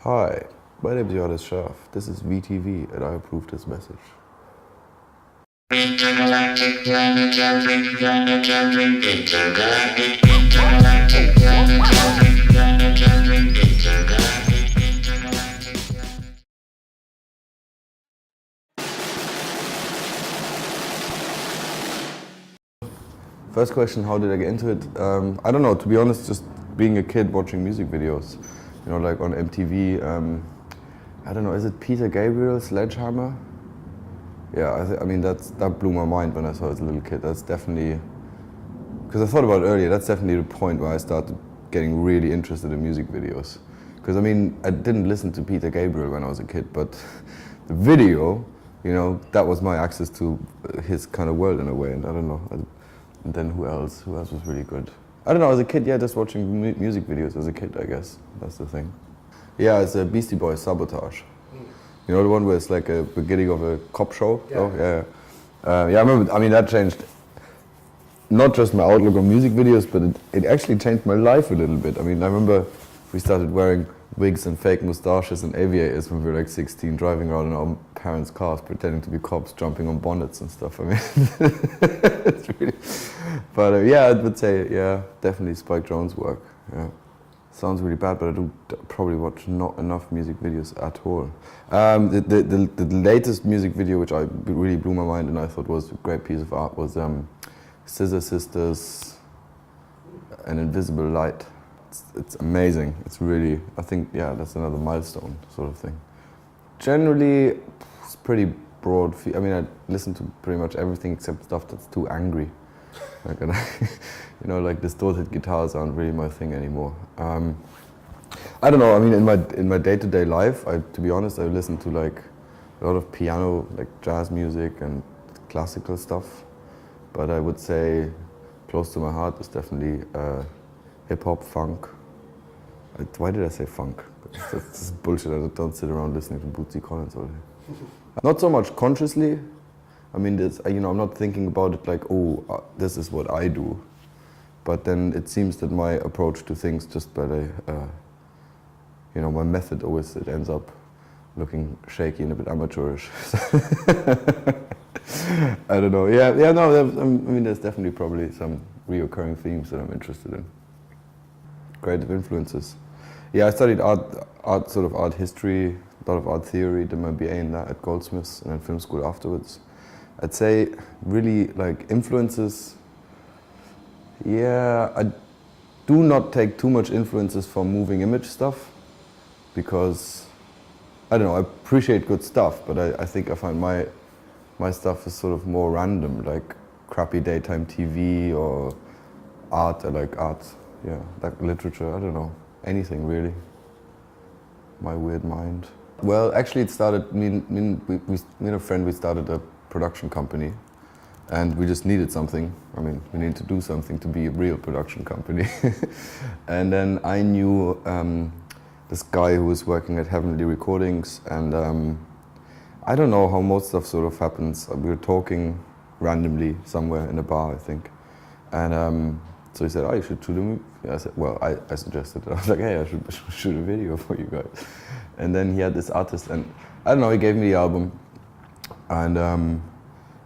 Hi, my name is Johannes Schaff. This is VTV and I approve this message. Intergalactic planetary, intergalactic, intergalactic, planetary, intergalactic. First question, how did I get into it? I don't know, to be honest, just being a kid watching music videos. You know, like on MTV, I don't know, is it Peter Gabriel's Sledgehammer? Yeah, I mean, that blew my mind when I saw it as a little kid. That's definitely, because I thought about it earlier, that's definitely the point where I started getting really interested in music videos. Because I mean, I didn't listen to Peter Gabriel when I was a kid, but the video, you know, that was my access to his kind of world in a way, and I don't know. And then who else? Who else was really good? I don't know, as a kid, yeah, just watching music videos as a kid, I guess. That's the thing. Yeah, it's a Beastie Boys, Sabotage. You know the one where it's like a beginning of a cop show? Yeah. Oh, yeah. Yeah, I remember, I mean, that changed not just my outlook on music videos, but it actually changed my life a little bit. I mean, I remember we started wearing wigs and fake mustaches and aviators when we were like 16, driving around in our parents' cars, pretending to be cops, jumping on bonnets and stuff. I mean, it's really, but yeah, I would say, yeah, definitely Spike Jonze' work. Yeah. Sounds really bad, but I do probably watch not enough music videos at all. The latest music video, which I really blew my mind and I thought was a great piece of art, was Scissor Sisters, An Invisible Light. It's amazing. It's really, I think, yeah, that's another milestone sort of thing. Generally, it's pretty broad. I mean, I listen to pretty much everything except stuff that's too angry. Like, you know, like distorted guitars aren't really my thing anymore. I don't know. I mean, in my day-to-day life, to be honest, I listen to like a lot of piano, like jazz music and classical stuff. But I would say close to my heart is definitely hip-hop, funk. Why did I say funk? That's bullshit. I don't sit around listening to Bootsy Collins all day. Not so much consciously. I mean, you know, I'm not thinking about it like, oh, this is what I do. But then it seems that my approach to things, just by the, you know, my method always, it ends up looking shaky and a bit amateurish. I don't know. Yeah, no. I mean, there's definitely probably some reoccurring themes that I'm interested in. Creative influences. Yeah, I studied art history, a lot of art theory, did my BA in that at Goldsmiths and then film school afterwards. I'd say really like influences, yeah, I do not take too much influences from moving image stuff because, I don't know, I appreciate good stuff, but I think I find my stuff is sort of more random, like crappy daytime TV or art. I like art, yeah, like literature, I don't know, anything really. My weird mind. Well, actually it started, me and a friend, we started a production company and we just needed something. I mean, we needed to do something to be a real production company. And then I knew this guy who was working at Heavenly Recordings and I don't know how most stuff sort of happens. We were talking randomly somewhere in a bar, I think. And so he said, oh, you should shoot a movie. I said, well, I suggested it. I was like, hey, I should shoot a video for you guys. And then he had this artist and I don't know, he gave me the album. And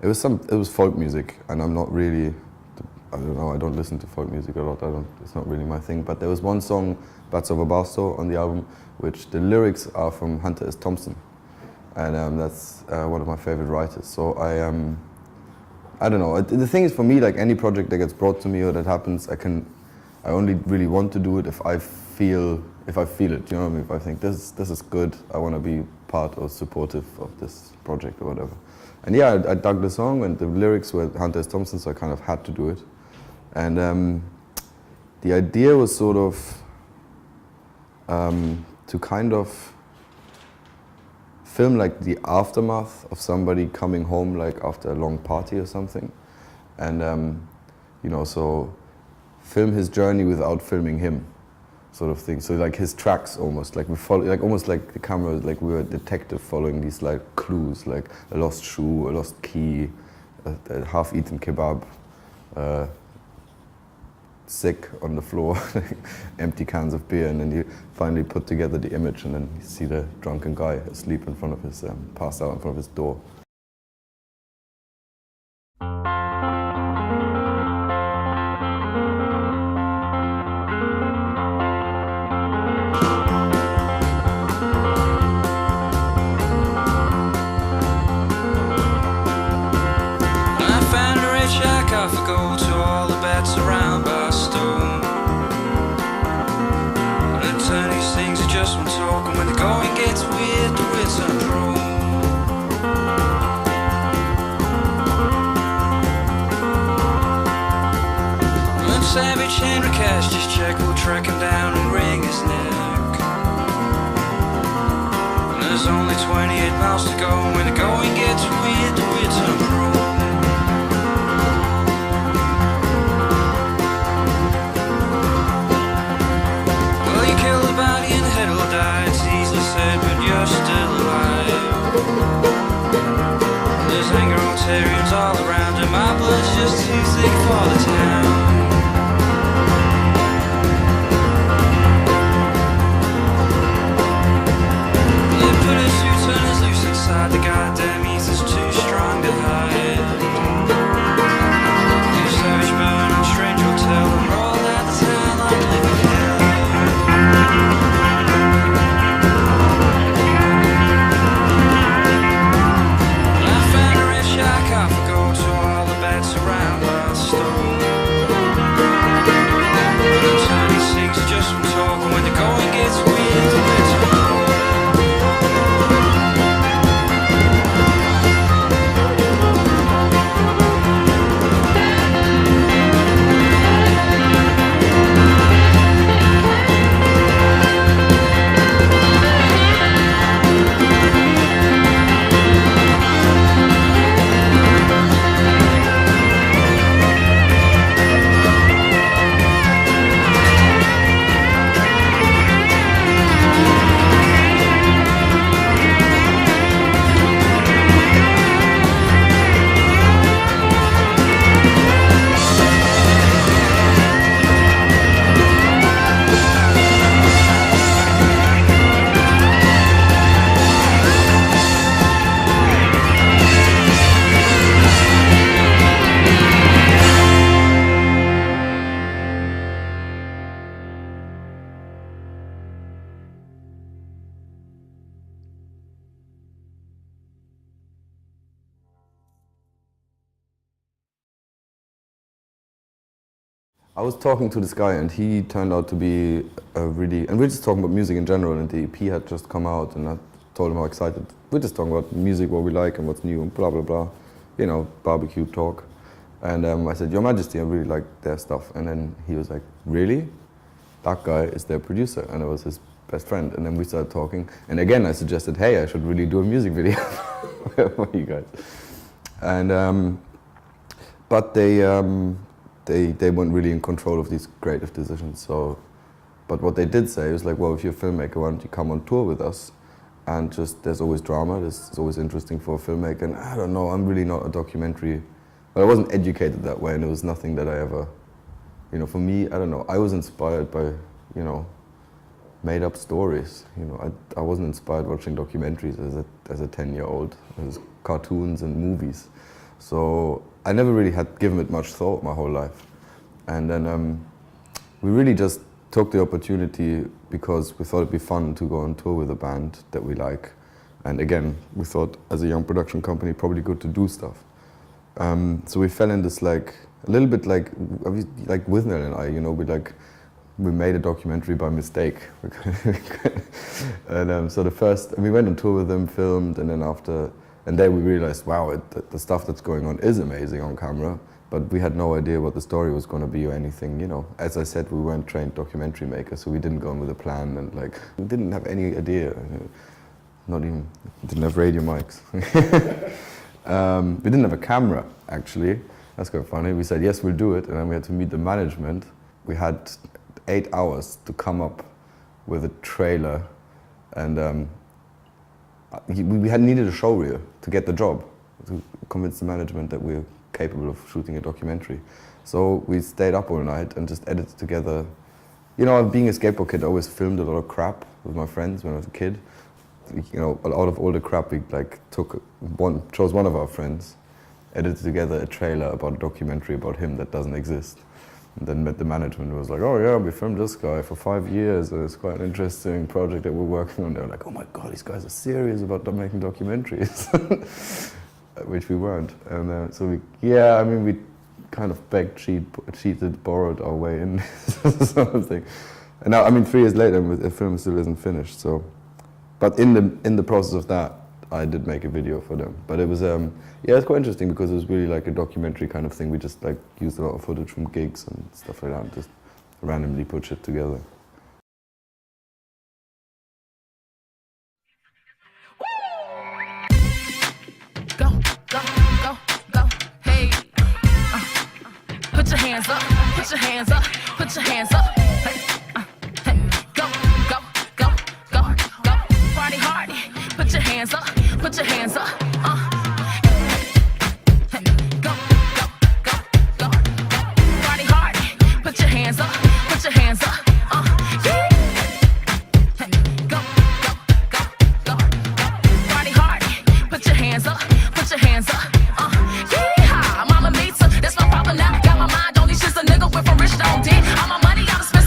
it was folk music, and I'm not really, I don't know, I don't listen to folk music a lot. It's not really my thing. But there was one song, Bats of a Barstow, on the album, which the lyrics are from Hunter S. Thompson, and that's one of my favorite writers. So I don't know. The thing is, for me, like any project that gets brought to me or that happens, I only really want to do it if I feel it. You know what I mean? If I think this is good, I want to be part or supportive of this project or whatever. And yeah, I dug the song and the lyrics were Hunter S. Thompson, so I kind of had to do it. And the idea was sort of to kind of film like the aftermath of somebody coming home like after a long party or something. And you know, so film his journey without filming him. Sort of thing. So like his tracks almost, like we follow, like almost like the camera, like we were a detective following these like clues, like a lost shoe, a lost key, a half-eaten kebab, sick on the floor, empty cans of beer, and then you finally put together the image, and then you see the drunken guy asleep in front of his, passed out in front of his door. Savage Henry Cash, just check, we'll track him down and wring his neck. And there's only 28 miles to go. When the going gets weird, the weird turn pro. Well, you kill the body and the head will die. It's easily said, but you're still alive. There's Anglo-Ontarians all around, and my blood's just too thick for the town. The goddamn east is too strong to hide. You savage burn on strange hotel and roll out the town like living hell. I found a red shack off a go to all the beds around my stove. And the tiny sings just from talking when the going gets weird, the winds are cold. I was talking to this guy, and he turned out to be a really, and we're just talking about music in general, and the EP had just come out, and I told him how excited. We're just talking about music, what we like and what's new, and blah, blah, blah, you know, barbecue talk. And I said, Your Majesty, I really like their stuff. And then he was like, really? That guy is their producer, and I was his best friend. And then we started talking, and again I suggested, hey, I should really do a music video for you guys. And, but they weren't really in control of these creative decisions. So, but what they did say was like, well, if you're a filmmaker, why don't you come on tour with us? And just, there's always drama, it's always interesting for a filmmaker. And I don't know, I'm really not a documentary, but I wasn't educated that way, and it was nothing that I ever, you know, for me, I don't know, I was inspired by, you know, made up stories. You know, I wasn't inspired watching documentaries as a 10-year-old. It was cartoons and movies. So I never really had given it much thought my whole life. And then we really just took the opportunity because we thought it'd be fun to go on tour with a band that we like. And again, we thought as a young production company, probably good to do stuff. So we fell in this like, a little bit like Withnell and I, you know, we made a documentary by mistake. And so we went on tour with them, filmed, and then and then we realized, wow, the stuff that's going on is amazing on camera, but we had no idea what the story was going to be or anything, you know. As I said, we weren't trained documentary makers, so we didn't go in with a plan, and like, we didn't have any idea. Didn't have radio mics. We didn't have a camera, actually. That's quite funny. We said, yes, we'll do it, and then we had to meet the management. We had 8 hours to come up with a trailer, and we had needed a showreel to get the job, to convince the management that we were capable of shooting a documentary. So we stayed up all night and just edited together. You know, being a skateboard kid, I always filmed a lot of crap with my friends when I was a kid. You know, out of all the crap, we like chose one of our friends, edited together a trailer about a documentary about him that doesn't exist. And then met the management who was like, oh yeah, we filmed this guy for 5 years. It's quite an interesting project that we're working on. They were like, oh my God, these guys are serious about making documentaries, which we weren't. And so we kind of begged, cheated, borrowed our way in, sort of thing. And now, I mean, 3 years later, the film still isn't finished. So, but in the process of that, I did make a video for them. But it was, it's quite interesting because it was really like a documentary kind of thing. We just like used a lot of footage from gigs and stuff like that, and just randomly put shit together. Go, go, go, go, hey. Put your hands up, put your hands up, put your hands up. Hey, hey. Go, go, go, go, go. Party hard, put your hands up, put your hands up. Hey, go, go, go, go. Party hard, put your hands up, put your hands up. Yeah. Hey, go, go, go, go, go. Party hard, put your hands up, put your hands up. Yeah, mama meets her, that's my problem now. Got my mind on these shits, a nigga went from rich to on dead. All my money out of spend.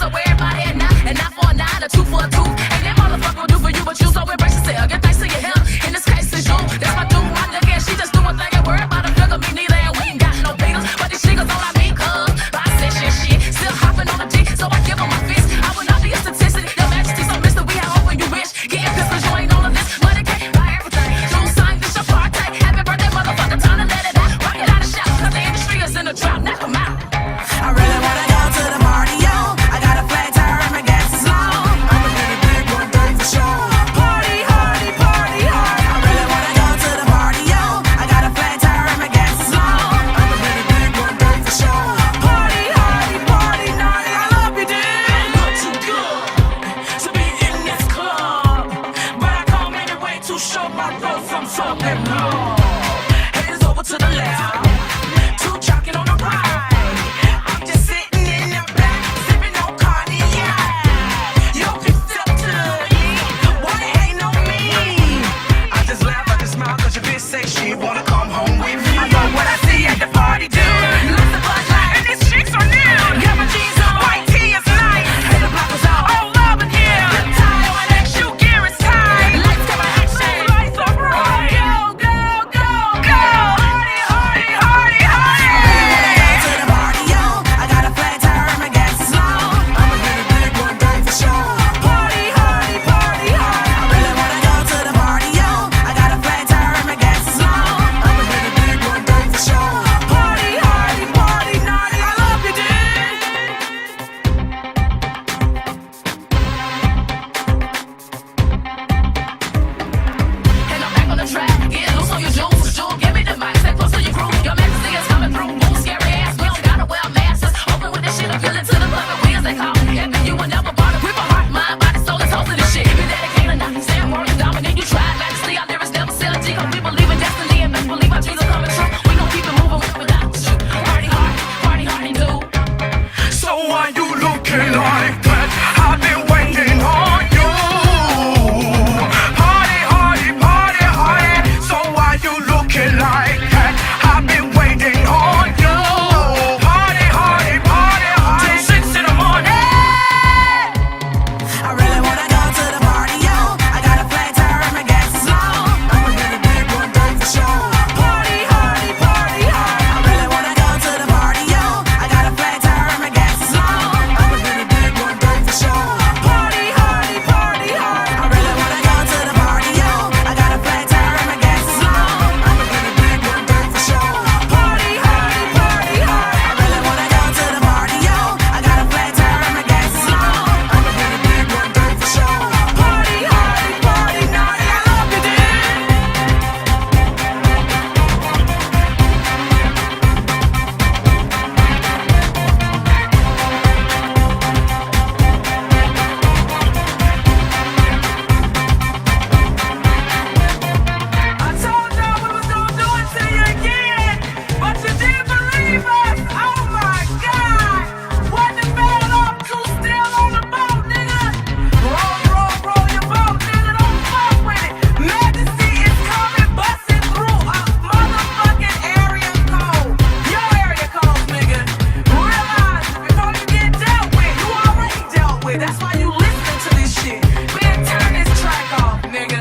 with. That's why you listen to this shit. Man, turn this track off, nigga.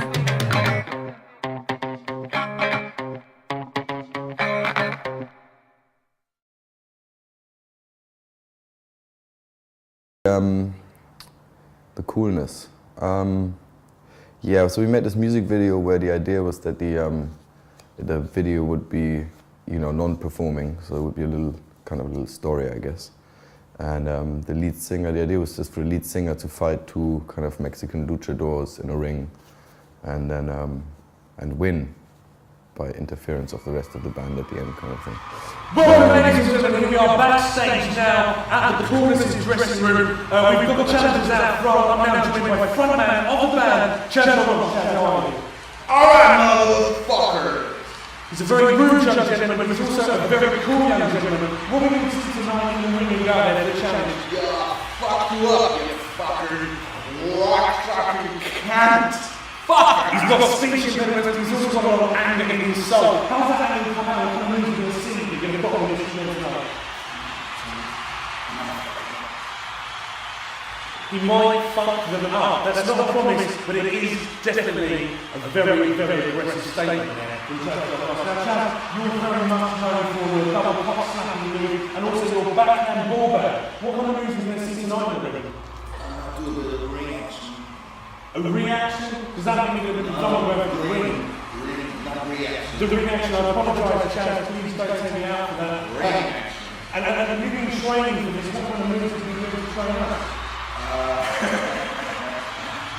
The Coolness. Yeah, so we made this music video where the idea was that the video would be, you know, non-performing, so it would be a little story, I guess. And the lead singer, the idea was just for the lead singer to fight two kind of Mexican luchadors in a ring, and then and win by interference of the rest of the band at the end, kind of thing. Well, ladies and gentlemen, we are backstage now at the Coolness dressing room. We've got the challenges out front. I'm now joined by frontman of the band, Chad. How are you? Alright, motherfucker! He's a very rude young gentleman, but he's also a very cool young gentleman. What are we going to see tonight in the ring and go there for the challenge? Yeah, fuck you up, you fucking rock fucking cunt! Fuck! He's got speech impediments, he's also got a lot of anger in his soul. How's that anger come out? What kind of moves are you going to see? You're going to put on this show tonight. He might fuck them up. That's not a promise, but it is definitely a very, very aggressive statement there. Now, Chad, you're very much known for your double pop slapping move and also your backhand ball back. What kind of moves are you going to see tonight in the ring? Do a bit of ring action. A reaction? Does that mean you're double over the ring? Not reaction. The ring action, I apologise, Chad, please don't take me out for that. Ring action. And you've been training for this, what kind of moves have you been doing to train up?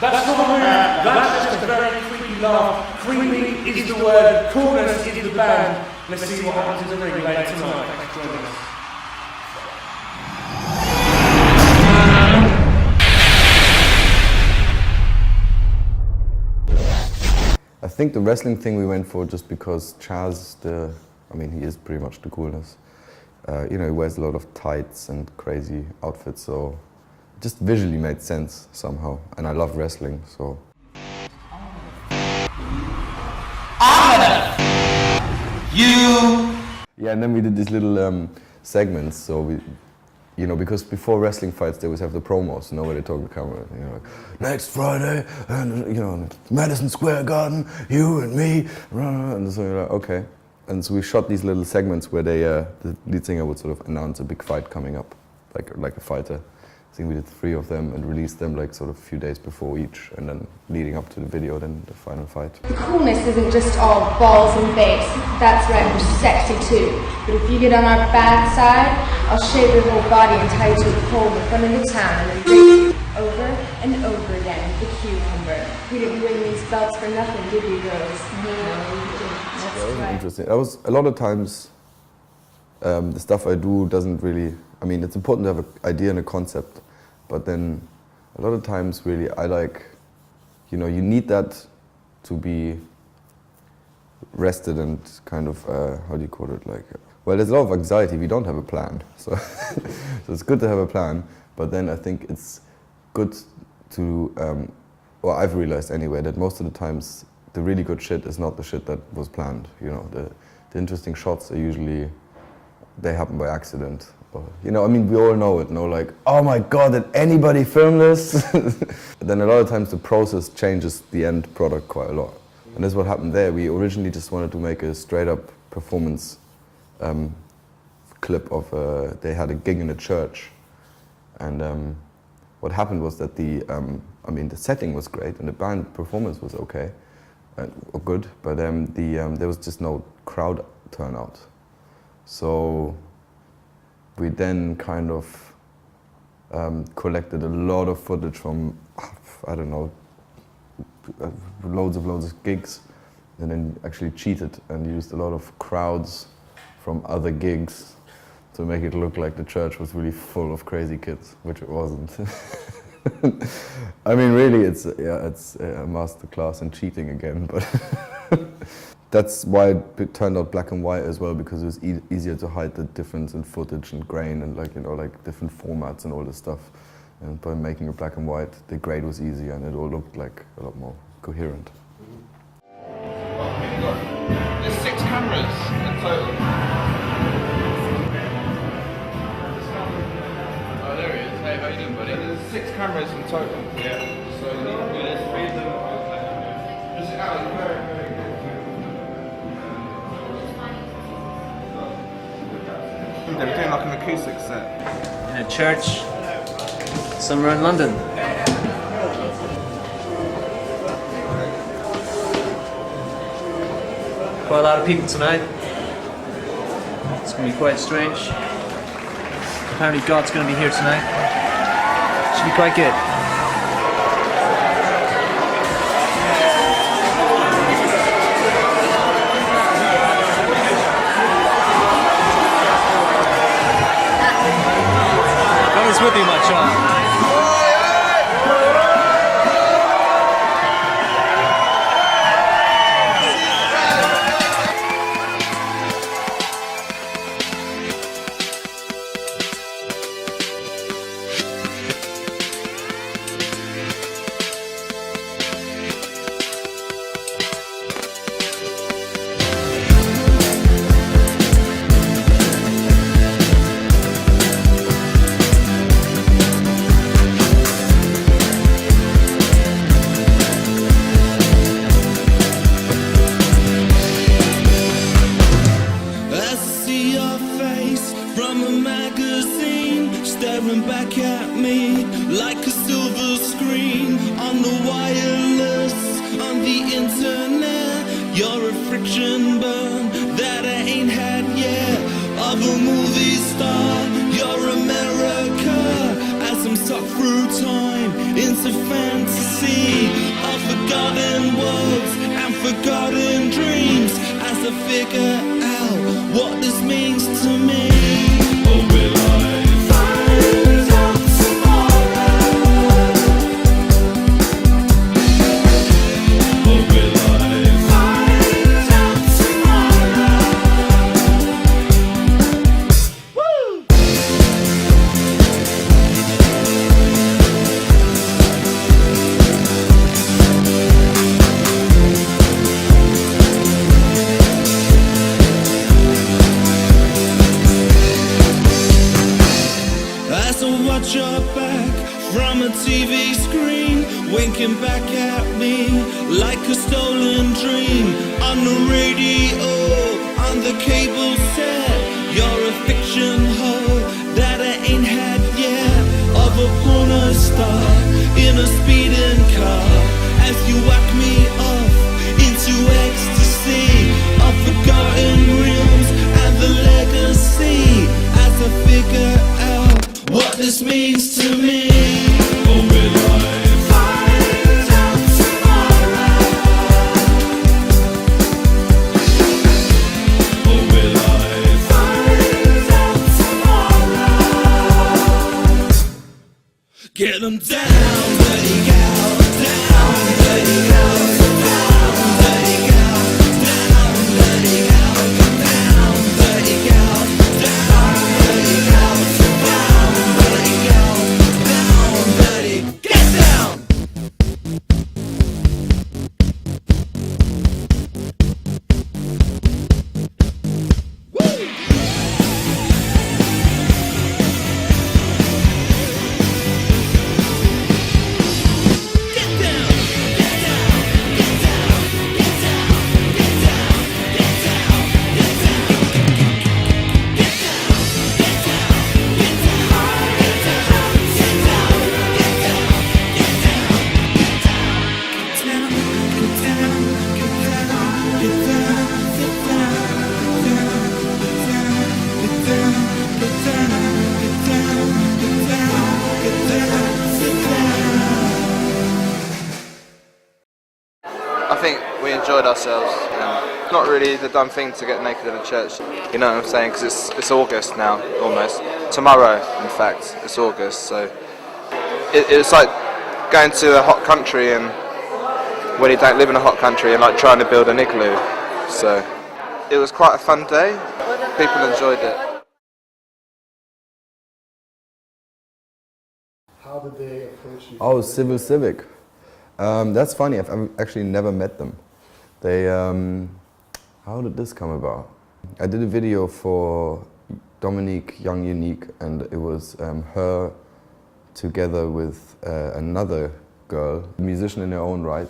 That's not a move, that's just a very creepy laugh. Creepy is the word, Coolness is the band. Let's see what happens in the ring later tonight. Thanks for joining us. I think the wrestling thing we went for just because Chaz, he is pretty much the Coolness. You know, he wears a lot of tights and crazy outfits, so it just visually made sense somehow. And I love wrestling, so. Yeah, and then we did these little segments, so we, you know, because before wrestling fights they always have the promos, you know, where they talk to the camera, you know, like, next Friday, and you know, Madison Square Garden, you and me, and so you're like, okay. And so we shot these little segments where they, the lead singer would sort of announce a big fight coming up, like a fighter. I think we did 3 of them and released them like sort of a few days before each, and then leading up to the video, then the final fight. The Coolness isn't just all balls and bass. That's right, we're sexy too. But if you get on our bad side, I'll shave your whole body and tie you to a pole in the front of the town and then race you over and over again with the cucumber. We didn't win these belts for nothing, did we, girls? No, we didn't. That's right. Interesting. That was a lot of times. The stuff I do doesn't really. I mean, it's important to have an idea and a concept, but then a lot of times, really, I like. You know, you need that to be rested and kind of how do you call it? Like, well, there's a lot of anxiety if you don't have a plan. So, so it's good to have a plan, but then I think it's good to. Well, I've realized anyway that most of the times the really good shit is not the shit that was planned. You know, the interesting shots are usually they happen by accident. Or, you know, I mean, we all know it. No, like, oh my God, did anybody film this? Then a lot of times the process changes the end product quite a lot, and that's what happened there. We originally just wanted to make a straight up performance clip of they had a gig in a church, and what happened was that the setting was great and the band performance was okay, or good, but there was just no crowd turnout. So we then kind of collected a lot of footage from, I don't know, loads of gigs, and then actually cheated and used a lot of crowds from other gigs to make it look like the church was really full of crazy kids, which it wasn't. I mean, really, it's a masterclass in cheating again, but that's why it turned out black and white as well, because it was easier to hide the difference in footage and grain and like different formats and all this stuff. And by making it black and white, the grade was easier and it all looked like a lot more coherent. There's 6 cameras in total. Oh, there he is. Hey, how you doing, buddy? There's 6 cameras in total. Yeah. So there's 3 of them. Just out very, very good. They were doing like an acoustic set. In a church somewhere in London. Quite a lot of people tonight. It's going to be quite strange. Apparently God's going to be here tonight. Should be quite good. God is with you, my child. Staring back at me like a silver screen on the wireless, on the internet. You're a friction burn that I ain't had yet of a movie star. You're America as I'm sucked through time into fantasy of forgotten worlds and forgotten dreams as I figure out what this means to me. Oh, will I find out tomorrow? Oh, will I find out tomorrow? Woo! As I watch your back from a TV screen, winking back at me like a stolen dream. On the radio, on the cable set, you're a fiction hoe that I ain't had yet of a porno star in a speeding car. As you whack me off into ecstasy of forgotten realms and the legacy as I figure out what this means to me. Oh, will I find out tomorrow? Oh, will I find out tomorrow? Get them down, dirty gal, down, dirty gal, down, dirty gal, down, dirty gal, down, dirty gal, down, dirty gal, down, dirty gal, down, dirty, get down. I think we enjoyed ourselves. It's not really the done thing to get naked in a church, you know what I'm saying, because it's August now, almost. Tomorrow, in fact, it's August, so it's like going to a hot country and when you don't live in a hot country and like trying to build an igloo. So it was quite a fun day. People enjoyed it. How did they approach you? Oh, Civil Civic. That's funny, I've actually never met them. They, how did this come about? I did a video for Dominique Young Unique and it was her together with another girl, a musician in her own right.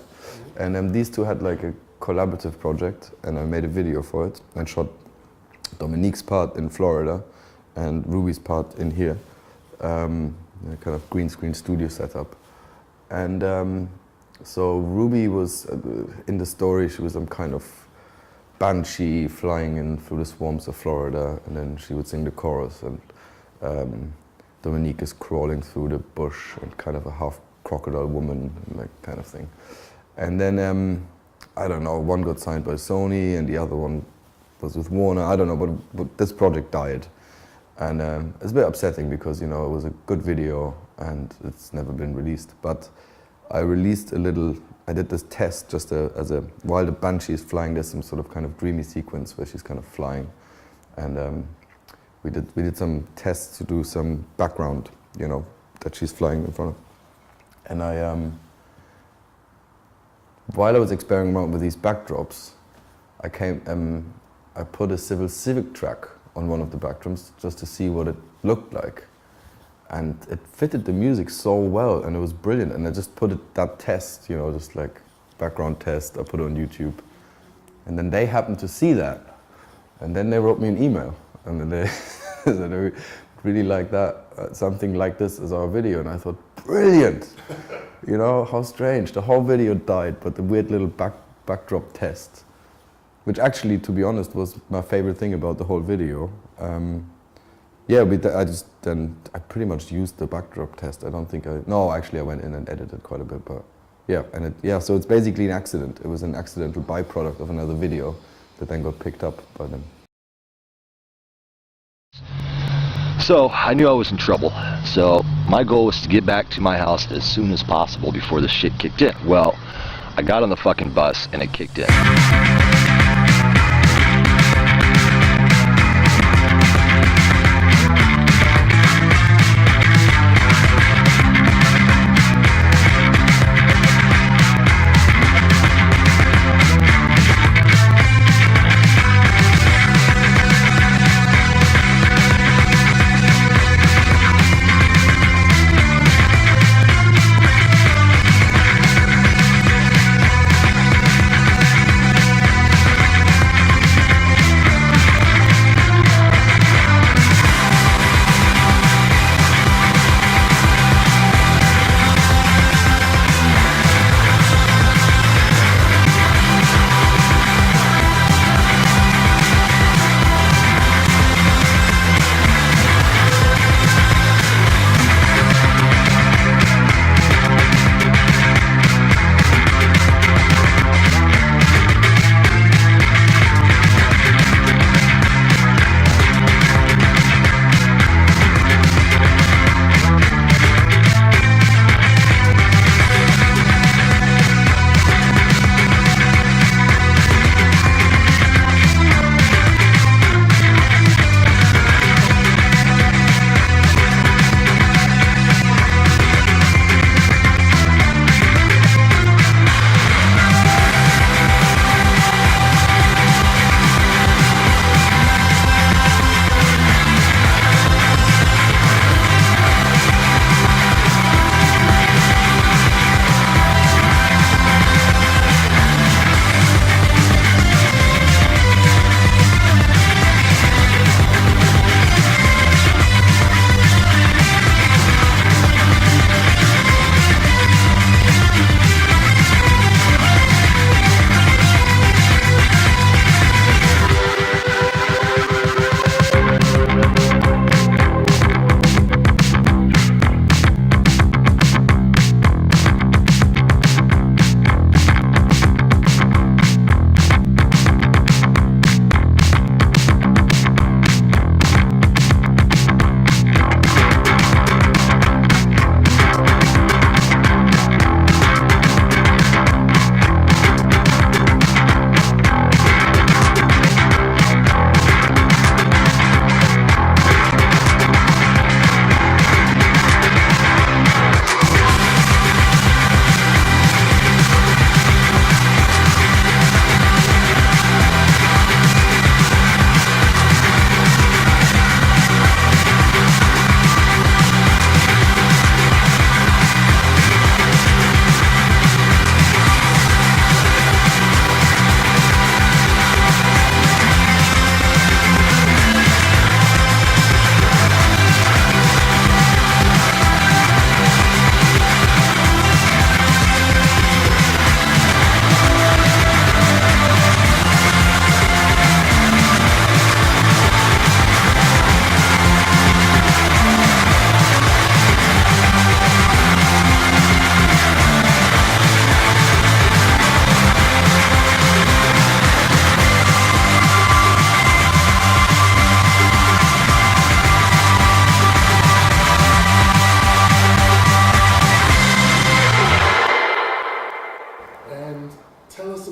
And these two had like a collaborative project, and I made a video for it and shot Dominique's part in Florida and Ruby's part in here, a kind of green screen studio setup. And so Ruby was, in the story, she was some kind of banshee flying in through the swamps of Florida, and then she would sing the chorus, and Dominique is crawling through the bush and kind of a half crocodile woman, like kind of thing. And then, I don't know, one got signed by Sony and the other one was with Warner, I don't know, but this project died. And it's a bit upsetting because, you know, it was a good video and it's never been released. But I released a little, I did this test just while the banshee is flying, there's some sort of kind of dreamy sequence where she's kind of flying. And we did some tests to do some background, you know, that she's flying in front of. And while I was experimenting with these backdrops, I put a Civil Civic track on one of the backdrops just to see what it looked like. And it fitted the music so well, and it was brilliant. And I just put that test, you know, just like background test, I put it on YouTube. And then they happened to see that. And then they wrote me an email. And then they said they really like that, something like this as our video. And I thought, brilliant! You know, how strange. The whole video died, but the weird little backdrop test, which actually, to be honest, was my favorite thing about the whole video. Yeah, I pretty much used the backdrop test. I don't think no, actually I went in and edited quite a bit, but yeah, so it's basically an accident. It was an accidental byproduct of another video that then got picked up by them. So I knew I was in trouble. So my goal was to get back to my house as soon as possible before the shit kicked in. Well, I got on the fucking bus and it kicked in.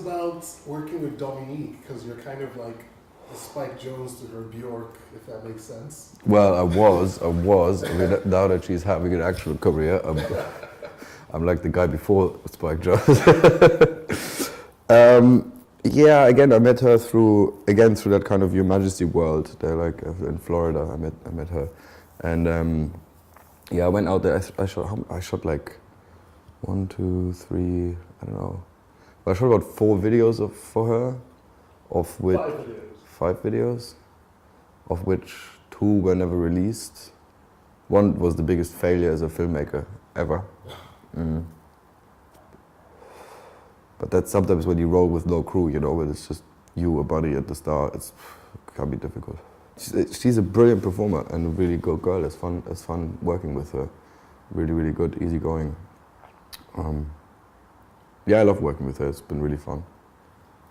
about working with Dominique? Because you're kind of like a Spike Jones to her Bjork, if that makes sense. Well, I was. I mean, now that she's having an actual career, I'm like the guy before Spike Jones. Yeah, again, I met her through that kind of Your Majesty world. They're like in Florida. I met her, and yeah, I went out there. I shot like 1, 2, 3. I don't know. I shot about 4 videos for her, of which 5 videos, of which 2 were never released. One was the biggest failure as a filmmaker ever. But that's sometimes when you roll with no crew, you know, when it's just you, a buddy at the start, it can be difficult. She's a brilliant performer and a really good girl. It's fun working with her. Really, really good, easygoing. Yeah, I love working with her. It's been really fun.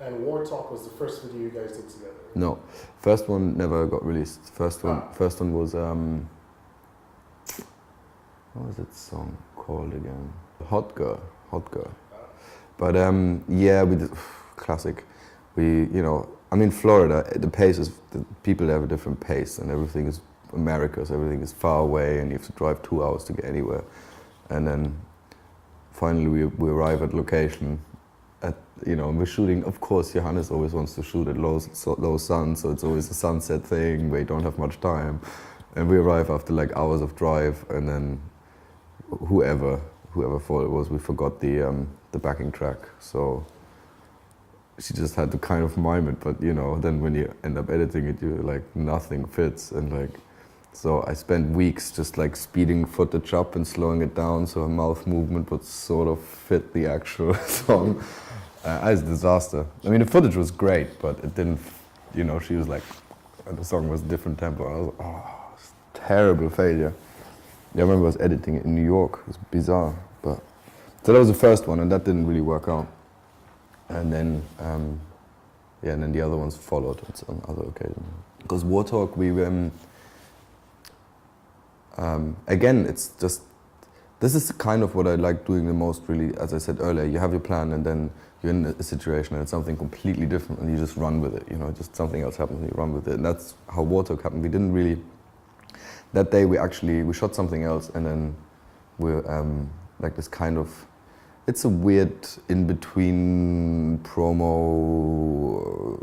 And War Talk was the first video you guys did together? No, first one never got released. First one was what was that song called again? Hot Girl. But yeah, we did classic. I'm in Florida. The pace is people have a different pace, and everything is America, so everything is far away, and you have to drive 2 hours to get anywhere. And then finally we arrive at location. And we're shooting. Of course, Johannes always wants to shoot at low sun, so it's always a sunset thing where you don't have much time. And we arrive after like hours of drive, and then whoever fault it was, we forgot the backing track. So she just had to kind of mime it, but then when you end up editing it, you like nothing fits, and like. So I spent weeks just like speeding footage up and slowing it down so her mouth movement would sort of fit the actual song. It's a disaster. I mean, the footage was great, but it didn't, she was like, the song was different tempo. I was like, oh, it's a terrible failure. Yeah, I remember I was editing it in New York. It was bizarre. So that was the first one, and that didn't really work out. And then, and then the other ones followed on other occasions. Because War Talk, again, it's just, this is kind of what I like doing the most, really. As I said earlier, you have your plan and then you're in a situation and it's something completely different and you just run with it, just something else happens and you run with it. And that's how War Talk happened. We didn't really, that day we shot something else, and then we're like this kind of, it's a weird in-between promo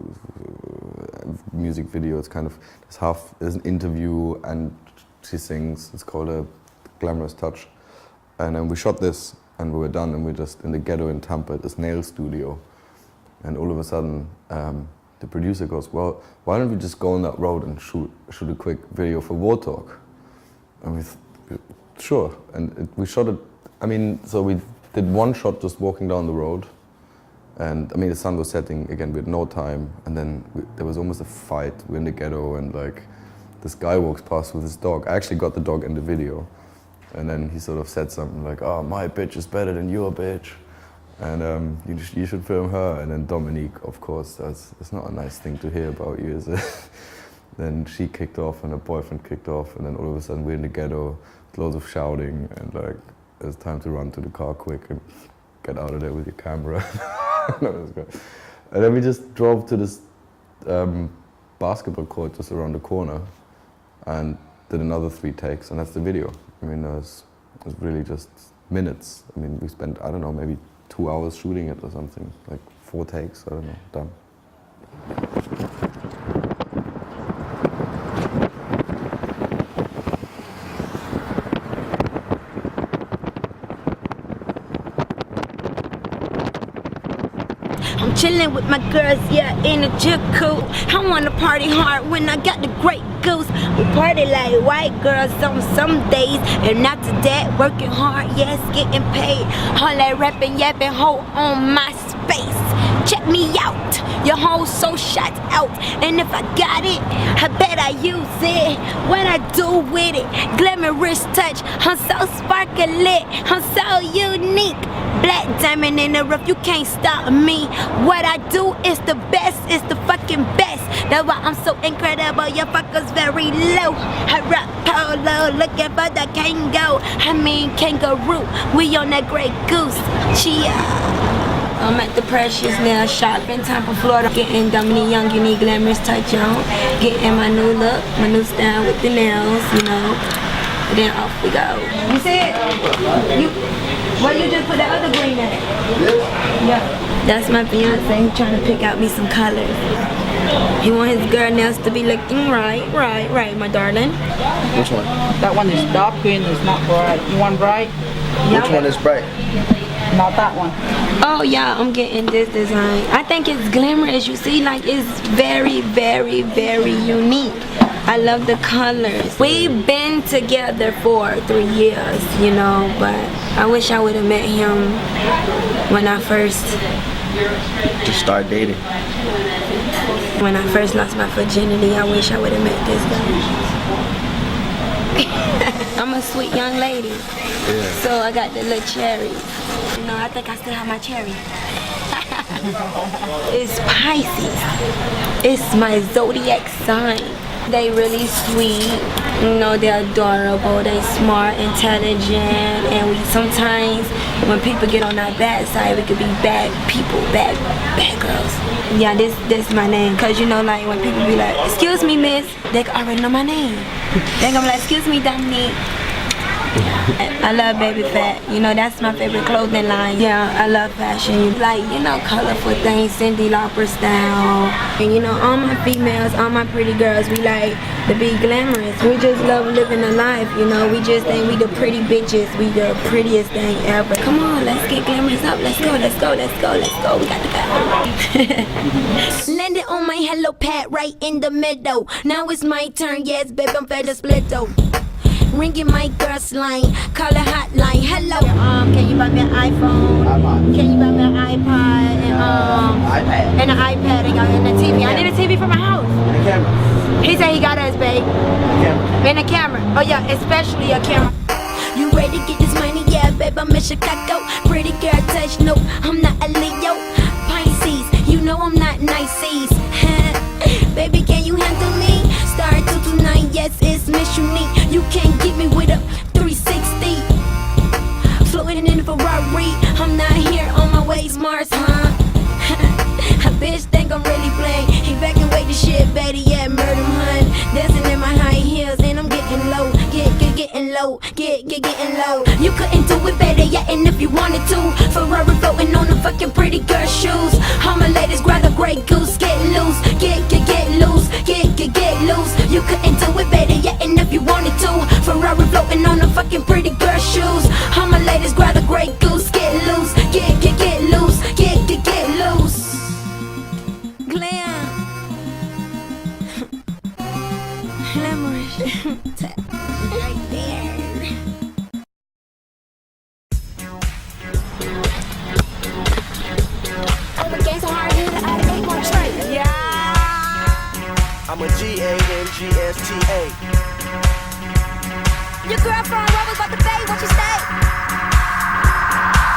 music video. It's kind of, there's an interview and she sings. It's called A Glamorous Touch. And then we shot this and we were done, and we're just in the ghetto in Tampa at this nail studio. And all of a sudden, the producer goes, well, why don't we just go on that road and shoot a quick video for War Talk? And we sure. And we shot it, so we did one shot just walking down the road. And the sun was setting again, we had no time. And then there was almost a fight. We're in the ghetto, and like, this guy walks past with his dog. I actually got the dog in the video. And then he sort of said something like, oh, my bitch is better than your bitch. And you should film her. And then Dominique, of course, it's not a nice thing to hear about you, is it? Then she kicked off and her boyfriend kicked off. And then all of a sudden we're in the ghetto, loads of shouting. And like, it's time to run to the car quick and get out of there with your camera. That was good. And then we just drove to this basketball court just around the corner and did another 3 takes, and that's the video. It was really just minutes. We spent, I don't know, maybe 2 hours shooting it or something, like 4 takes, I don't know, done. I'm chilling with my girls, yeah, in a jacuzzi. I wanna party hard when I got the great goose. We party like white girls on some days, and not today, working hard, yes, getting paid. All that rapping, yapping, hoe on my space. Check me out, your hoe so shot out. And if I got it, I bet I use it. What I do with it, glamorous touch. I'm so sparkly, I'm so unique. Black diamond in the rough, you can't stop me. What I do is the best, it's the fucking best. That's why I'm so incredible, your fuckers very low. I rock polo, looking for the kangaroo. Kangaroo, we on that great goose. Chia. I'm at the Precious Nail Shop in Tampa, Florida, getting Dominique Young Unique Glamorous touch on, getting my new look, my new style with the nails, you know. And then off we go. You see it? Well, you just put that other green in it. Yeah. That's my fiance. He's trying to pick out me some colors. He want his girl nails to be looking right, my darling. Which one? That one is dark green, it's not bright. You want bright? Which one is bright? Not that one. Oh yeah, I'm getting this design. I think it's glamorous. You see, like it's very, very, very unique. I love the colors. We've been together for 3 years, you know, but I wish I would have met him when I first Just start dating. When I first lost my virginity. I wish I would have met this guy. I'm a sweet young lady, so I got the little cherries. You know, I think I still have my cherry. It's Pisces. It's my zodiac sign. They really sweet, you know, they're adorable, they smart, intelligent, and we sometimes, when people get on our bad side, we could be bad people, bad girls. Yeah, this my name, cause you know, like when people be like, excuse me, miss, they already know my name. They gonna be like, excuse me, Dominique. I love baby fat, you know, that's my favorite clothing line. Yeah, I love fashion, like, you know, colorful things, Cyndi Lauper style. And you know, all my females, all my pretty girls, we like to be glamorous. We just love living a life, you know, we just think we the pretty bitches, we the prettiest thing ever. Come on, let's get glamorous up, let's go, let's go, let's go, let's go, we got to go. Landed on my hello pad right in the middle. Now it's my turn, yes, baby, I'm fair to split though. Ringing my girl's line, call a hotline. Hello. Can you buy me an iPhone? Can you buy me an iPod and an iPad and a TV? I need a TV for my house. And a camera. He said he got us, babe. And a camera. Oh yeah, especially a camera. You ready to get this money? Yeah, babe, I'm in Chicago. Pretty girl touch, no, I'm not a Leo. Pisces, you know I'm not Nice's. Baby, can you handle me? Star 229, yes, it's Miss Unique. You can't get me with a 360. Floating in a Ferrari, I'm not here on my way, Mars, huh? A bitch think I'm really playing. He back and wait the shit, Betty, yeah, murder him, hun. Dancing in my high heels, and I'm getting low. Getting low, getting low. You couldn't do it better, yeah, and if you wanted to. Ferrari floating on the fucking pretty girl shoes. All my ladies grab the gray goose, get loose, get loose, get loose. You couldn't do it better, yeah, and if you wanted to. Ferrari floating on the fucking pretty girl shoes. All my ladies grab the gray goose, get loose, get loose, get loose. Glam, glamorous, right there. I'm a G-A-N-G-S-T-A. Your girlfriend Rover's about to pay, what you say?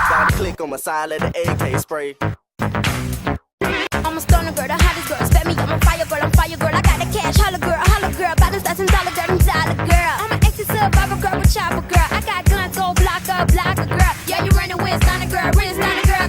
Got a click on my side, let the AK spray. I'm a stoner girl, the hottest girl. Spend me, I'm a fire girl, I got the cash. Holla girl, bottles, that's $1 girl, girl. I'm an exit survivor girl with chopper girl. I got guns, go block a girl. Yeah, you running with stunner girl,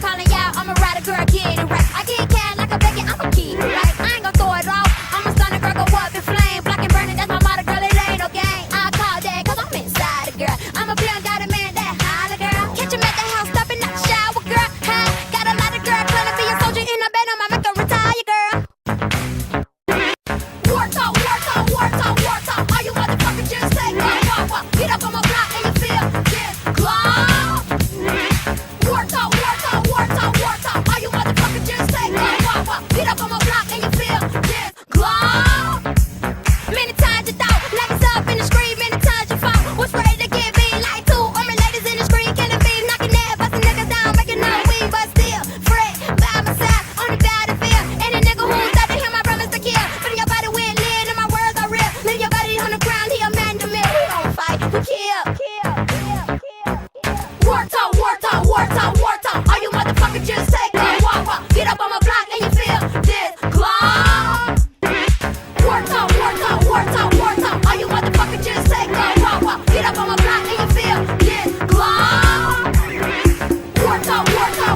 calling y'all. I'm a rider girl, kid, right? I get cash like a bacon, I'm a keep it right. I ain't gon' throw it off. I'm a stunner girl, go up in flame, black and burning, that's my motto, girl. It ain't no game. I call that 'cause I'm inside a girl. I'm a player, got a man that holla girl. Catch him at the house, stopping at the shower, girl. Huh? Got a lot of girl, trying to be a soldier in a bed, I'ma make her retire, girl. War talk. All you motherfuckers just take walk. Get up on my block and you feel, get claw. War talk.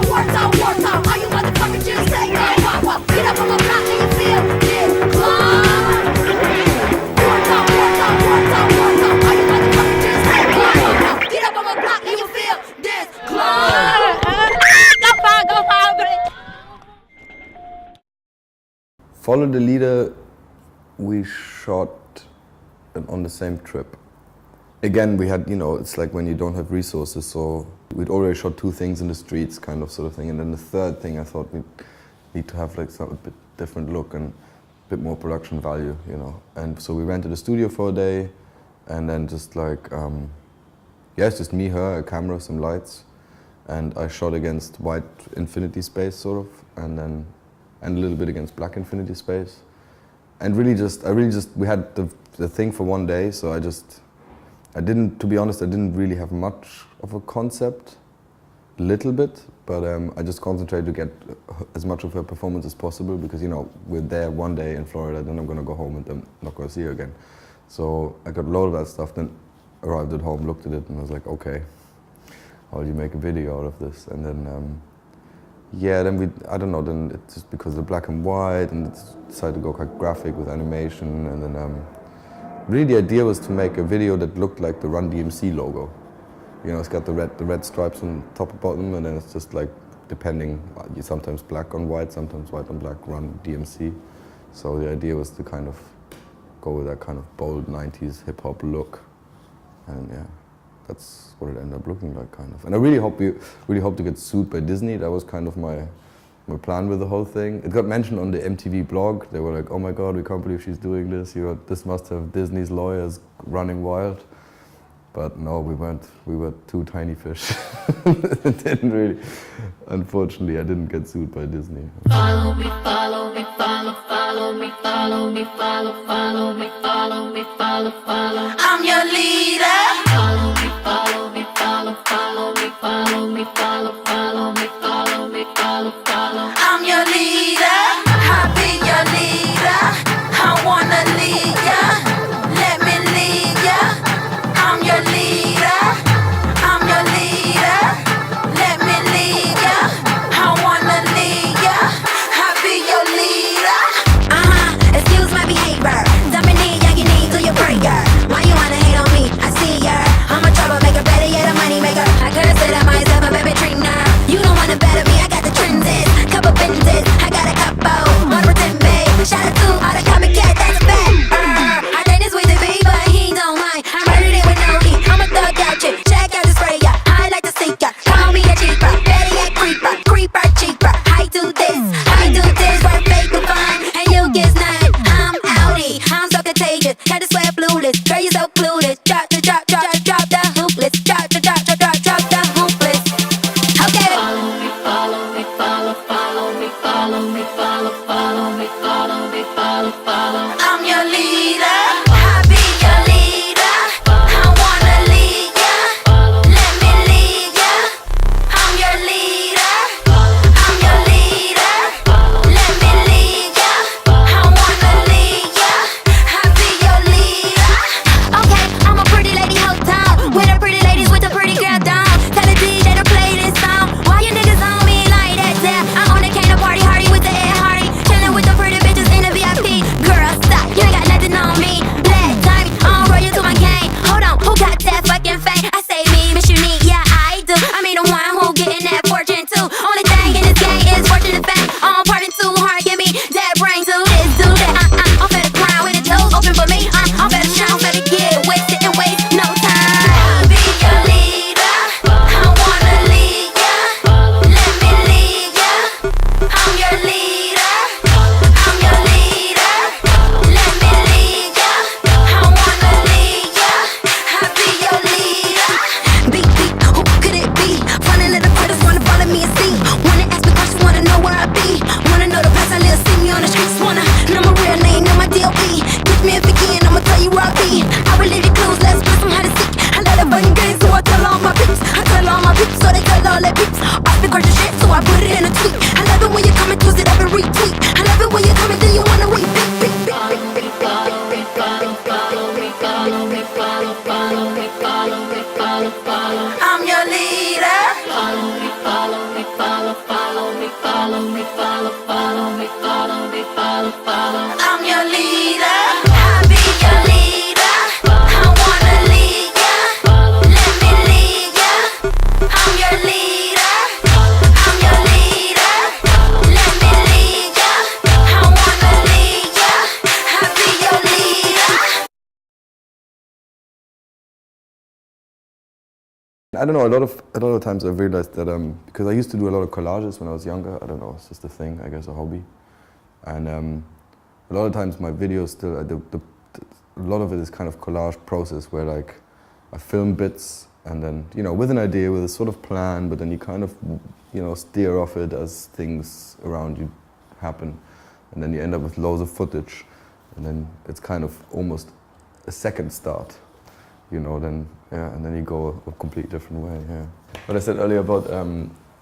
war talk, war talk. All you motherfuckers just say, hey, pop up. Get up on my block and you feel this climb. War talk, war talk, war talk, war talk. All you motherfuckers just say, hey, pop up. Get up on my block and you feel this climb. Go far, Follow the Leader, we shot on the same trip. Again, we had, you know, it's like when you don't have resources, so we'd already shot 2 things in the streets, kind of sort of thing, and then the third thing I thought we'd need to have like some a bit different look and a bit more production value, you know. And so we went to the studio for a day, and then just like, yeah, it's just me, her, a camera, some lights, and I shot against white infinity space, sort of, and then a little bit against black infinity space. And really just, we had the thing for one day, so I didn't, to be honest, I didn't really have much of a concept, a little bit, but I just concentrated to get as much of her performance as possible because, you know, we're there one day in Florida, then I'm gonna go home and I'm not gonna see her again. So I got a load of that stuff, then arrived at home, looked at it and I was like, okay, how do you make a video out of this? And then, yeah, then then it's just because of black and white and decided to go quite graphic with animation and then really the idea was to make a video that looked like the Run DMC logo. You know, it's got the red stripes on top and bottom and then it's just like, depending, sometimes black on white, sometimes white on black, Run DMC. So the idea was to kind of go with that kind of bold 90s hip hop look. And yeah, that's what it ended up looking like, kind of. And I really hope to get sued by Disney. That was kind of my plan with the whole thing. It got mentioned on the MTV blog. They were like, oh my God, we can't believe she's doing this. You know, this must have Disney's lawyers running wild. But no, we were 2 tiny fish. It didn't really, unfortunately, I didn't get sued by Disney. Follow me, follow me, follow, follow me, follow me, follow, follow me, follow me, follow, follow. I'm your leader. Follow me, follow me, follow, follow me, follow me, follow, follow me, follow me, follow, follow. I'm your leader. I'll be your leader. I wanna lead ya. Let me lead ya. I'm your leader. I'm your leader. Let me lead ya. I wanna lead ya. I'll be your leader. Excuse my behavior. Dominique Young Unique, do your prayer. Why you wanna hate on me? I see ya. I'm a troublemaker, better yet a money maker. I could've said I myself a baby trainer. You don't wanna better me, I got the trends. follow me, follow, follow me, follow me, follow, follow. I'm your leader, I'll be your leader. I wanna lead ya, let me lead ya. I'm your leader, I'm your leader. Let me lead ya, I wanna lead ya. I'll be your leader. I don't know, a lot of times I've realized that because I used to do a lot of collages when I was younger. I don't know, it's just a thing, I guess, a hobby. And a lot of times my videos still, a lot of it is kind of collage process where like I film bits and then, you know, with an idea, with a sort of plan, but then you kind of, you know, steer off it as things around you happen. And then you end up with loads of footage. And then it's kind of almost a second start, you know, then, yeah, and then you go a complete different way, yeah. What I said earlier about,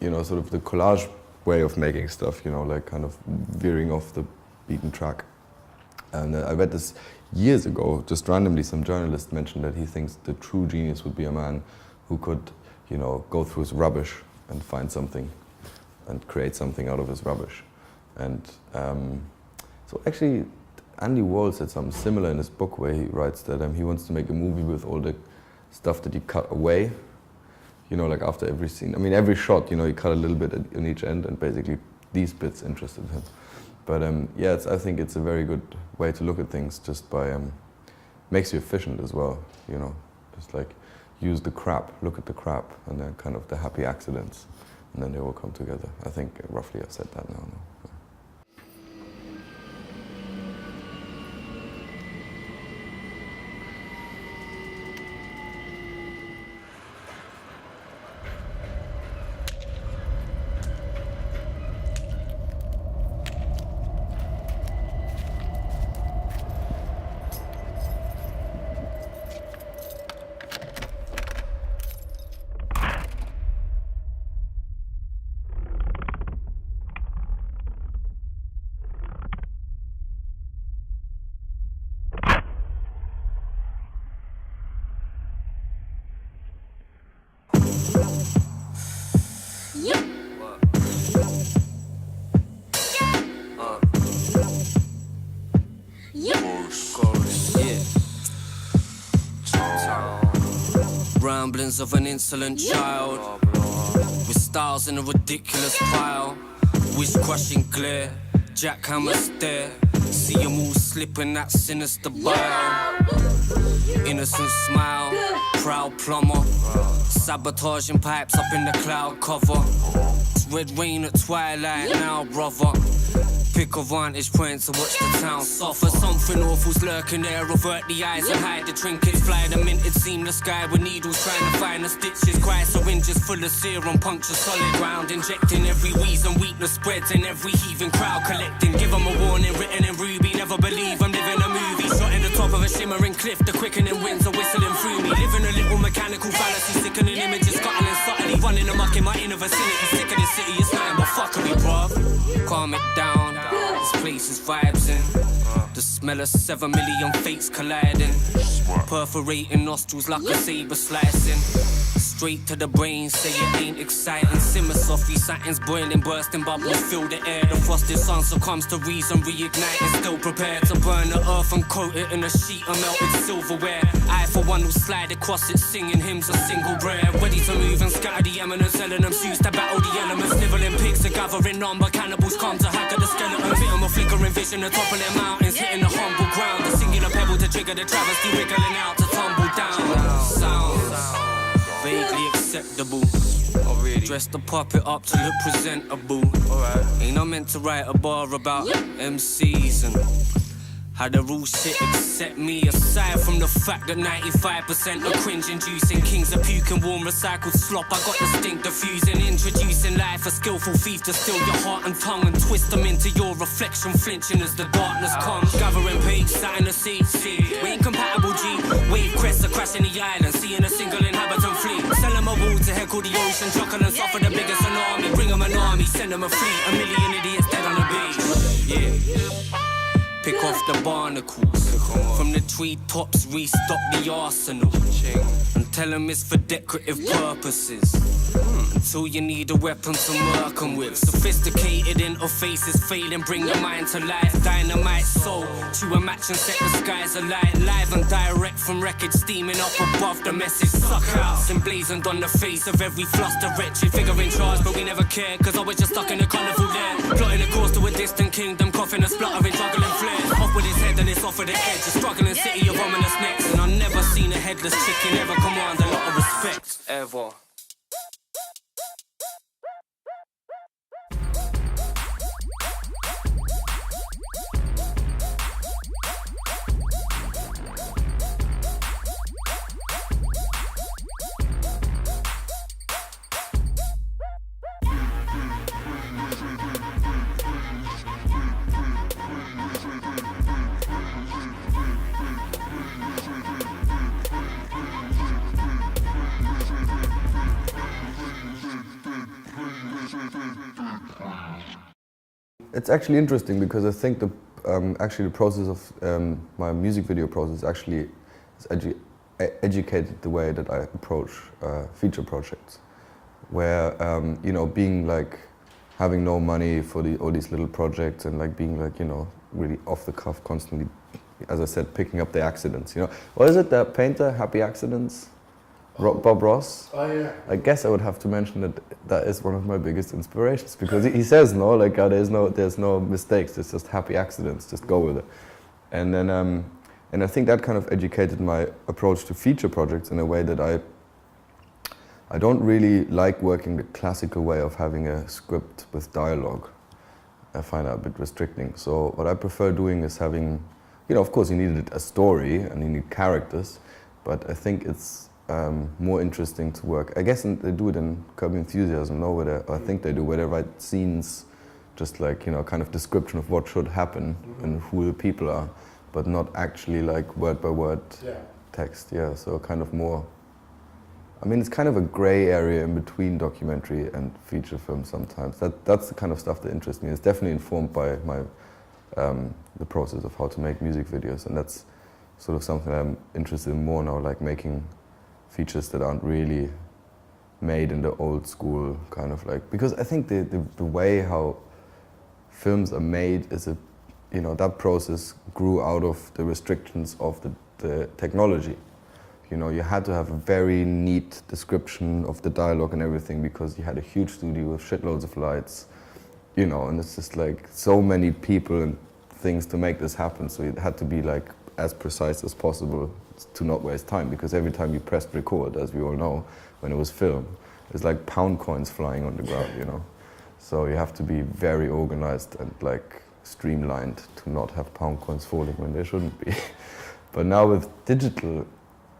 you know, sort of the collage way of making stuff, you know, like kind of veering off the beaten track. And I read this years ago, just randomly some journalist mentioned that he thinks the true genius would be a man who could, you know, go through his rubbish and find something and create something out of his rubbish. And so actually Andy Wall said something similar in his book where he writes that he wants to make a movie with all the stuff that you cut away, you know, like after every scene. I mean, every shot, you know, you cut a little bit on each end and basically these bits interested him. But yeah, I think it's a very good way to look at things, just by, makes you efficient as well, you know, just like use the crap, look at the crap, and then kind of the happy accidents, and then they all come together. I think roughly I've said that now. Ramblings of an insolent child, with styles in a ridiculous pile, wish crushing glare, jackhammer stare, see 'em all slipping that sinister bile. Innocent smile, proud plumber, sabotaging pipes up in the cloud cover. It's red rain at twilight now, brother. Pick a vantage point to watch the town suffer. Something awful's lurking there, avert the eyes and hide the trinkets. Fly the minted seam the sky with needles trying to find the stitches. Cry syringes full of serum, puncture solid ground. Injecting every reason weakness spreads in every heaving crowd collecting. Give them a warning written in ruby, never believe I'm living a movie. Shot in the top of a shimmering cliff, the quickening winds are whistling through me. Living a little mechanical fallacy, sickening images, scuttling subtly. Running amok in my inner vicinity, sick of the city, it's nothing but fuckery, bruv. Calm it down. This place is vibes in. The smell of 7 million fates colliding. Perforating nostrils like a saber slicing. Straight to the brain, say it ain't exciting. Simmer softly, satin's boiling, bursting bubbles fill the air. The frosted sun succumbs to reason, reigniting. Still prepared to burn the earth and coat it in a sheet of melted silverware. I for one will slide across it, singing hymns of single prayer. Ready to move and scatter the eminence, selling them shoes to battle the elements. Nibbling pigs are gathering number, cannibals come to hack at the skeleton. Fit 'em a flickering vision, the top of their mountains, hitting the humble ground. A singular pebble to trigger the travesty, wiggling out to tumble down. Sounds vaguely acceptable. Dress the puppet up to look presentable. Ain't I meant to write a bar about MCs and how the rule shit accept me. Aside from the fact that 95% are cringe-inducing, kings are puking warm recycled slop. I got the stink diffusing, introducing life, a skillful thief to steal your heart and tongue and twist them into your reflection, flinching as the darkness comes. Gathering pace, sat in the sea. We ain't compatible, G. Wave crests are crashing the island, seeing a single inhabitant fleet. Sell them a wall to heckle the ocean, chuckle and suffer the biggest tsunami. Bring them an army, send them a fleet, a million idiots dead on the beach. Yeah. Pick off the barnacles, from the treetops restock the arsenal, and tell them it's for decorative purposes. And till you need a weapon to work 'em with. Sophisticated interfaces failing, bring your mind to life. Dynamite soul, to a match and set the skies alight. Live and direct from records steaming up above the message. Suck house emblazoned on the face of every fluster wretched figure in charge, but we never cared, cause I was just stuck in a carnival there. Plotting a course to a distant kingdom, coughing and spluttering, juggling flares. Off with his head and it's off with the edge. A struggling city of ominous necks. And I've never seen a headless chicken ever command a lot of respect. Ever. It's actually interesting because I think the process of my music video process actually is educated the way that I approach feature projects, where you know, being like having no money for all these little projects and like being like, you know, really off the cuff constantly, as I said, picking up the accidents. You know, what is it, that painter, Happy Accidents? Bob Ross. Oh yeah. I guess I would have to mention that is one of my biggest inspirations, because he says no, like there's no mistakes. It's just happy accidents. Just go with it. And then and I think that kind of educated my approach to feature projects in a way that I don't really like working the classical way of having a script with dialogue. I find that a bit restricting. So what I prefer doing is having, you know, of course you need a story and you need characters, but I think it's more interesting to work. I guess they do it in Curb Your Enthusiasm, no? I think they do, where they write scenes, just like, you know, kind of description of what should happen and who the people are, but not actually like word by word text. Yeah, so kind of more. I mean, it's kind of a grey area in between documentary and feature film sometimes. That's the kind of stuff that interests me. It's definitely informed by my the process of how to make music videos, and that's sort of something I'm interested in more now, like making features that aren't really made in the old school kind of like, because I think the way how films are made is you know, that process grew out of the restrictions of the technology. You know, you had to have a very neat description of the dialogue and everything because you had a huge studio with shitloads of lights, you know, and it's just like so many people and things to make this happen, so it had to be like as precise as possible to not waste time, because every time you pressed record, as we all know, when it was film, it's like pound coins flying on the ground, you know. So you have to be very organized and like streamlined to not have pound coins falling when they shouldn't be. But now with digital,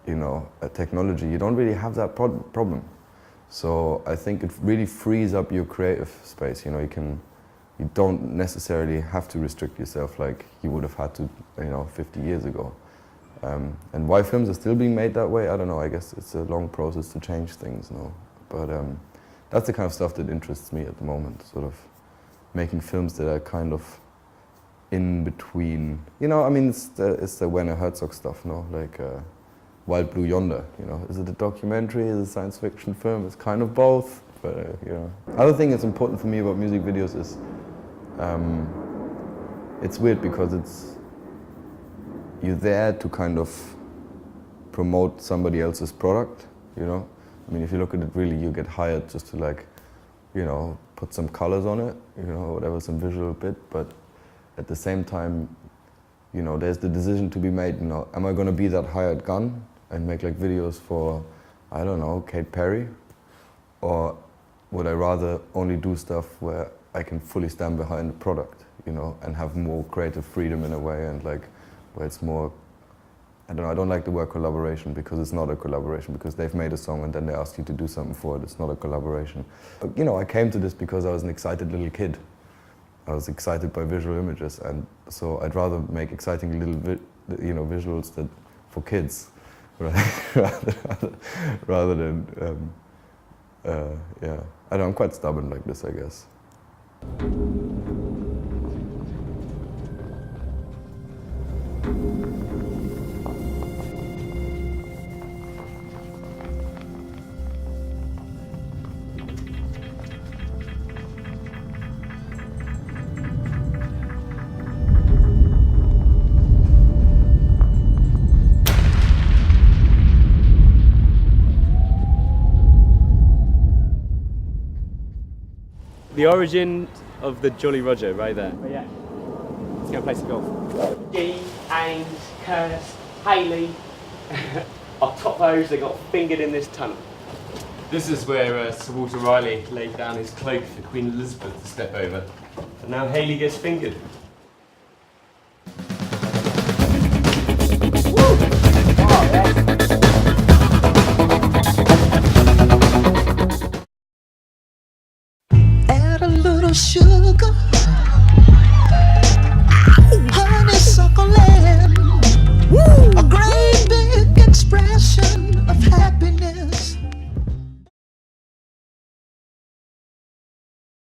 you know, technology, you don't really have that problem. So I think it really frees up your creative space. You know, you don't necessarily have to restrict yourself like you would have had to, you know, 50 years ago. And why films are still being made that way, I don't know. I guess it's a long process to change things, no? But that's the kind of stuff that interests me at the moment, sort of making films that are kind of in between. You know, I mean, it's the Werner Herzog stuff, no? Like Wild Blue Yonder, you know. Is it a documentary? Is it a science fiction film? It's kind of both, but you know. Other thing that's important for me about music videos is it's weird because you're there to kind of promote somebody else's product, you know? I mean, if you look at it really, you get hired just to like, you know, put some colors on it, you know, whatever, some visual bit, but at the same time, you know, there's the decision to be made, you know, am I gonna be that hired gun and make like videos for, I don't know, Katy Perry? Or would I rather only do stuff where I can fully stand behind the product, you know, and have more creative freedom in a way, and like, where it's more, I don't know, I don't like the word collaboration because it's not a collaboration, because they've made a song and then they ask you to do something for it. It's not a collaboration. But, you know, I came to this because I was an excited little kid. I was excited by visual images, and so I'd rather make exciting little, you know, visuals for kids, rather than, yeah. I don't know, I'm quite stubborn like this, I guess. the origin of the Jolly Roger right there. But yeah, let's go play some golf. Dee, Ames, Curtis, Haley, our top those, they got fingered in this tunnel. This is where Sir Walter Raleigh laid down his cloak for Queen Elizabeth to step over. And now Haley gets fingered. Add a little sugar, honeysuckle and a great big expression of happiness.